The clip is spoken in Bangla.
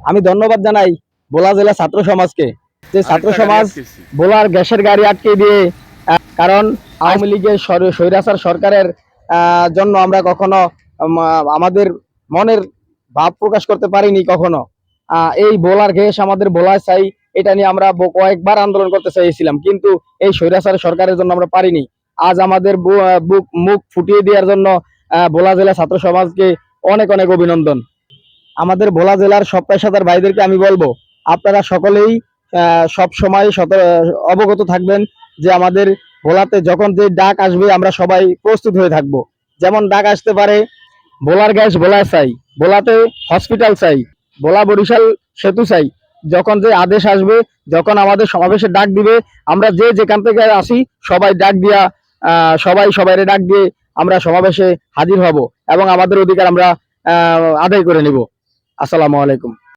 আমি ধন্যবাদ জানাই ভোলা জেলা ছাত্র সমাজকে, যে ছাত্র সমাজ ভোলার গ্যাসের গাড়ি আটকে দিয়ে, কারণ আওয়ামী লীগের স্বৈরাচার সরকারের জন্য আমরা কখনো আমাদের মনের ভাব প্রকাশ করতে পারিনি কখনো। এই ভোলার গ্যাস আমাদের ভোলায় চাই, এটা নিয়ে আমরা কয়েকবার আন্দোলন করতে চাইছিলাম, কিন্তু এই স্বৈরাচার সরকারের জন্য আমরা পারিনি। আজ আমাদের মুখ ফুটিয়ে দেওয়ার জন্য ভোলা জেলা ছাত্র সমাজকে অনেক অনেক অভিনন্দন। আমাদের ভোলা জেলার সব পেশাদার ভাইদেরকে আমি বলবো, আপনারা সকলেই সব সময় অবগত থাকবেন যে আমাদের ভোলাতে যখন যে ডাক আসবে আমরা সবাই প্রস্তুত হয়ে থাকব। যেমন ডাক আসতে পারে ভোলার গ্যাস ভোলায় চাই, ভোলাতে হসপিটাল চাই, ভোলা বরিশাল সেতু চাই। যখন যে আদেশ আসবে, যখন আমাদের সমাবেশে ডাক দিবে, আমরা যে যেখান থেকে আসি সবাই ডাক দিয়া সবাই সবাইরে ডাক দিয়ে আমরা সমাবেশে হাজির হব এবং আমাদের অধিকার আমরা আদায় করে নিব। আসসালামু আলাইকুম।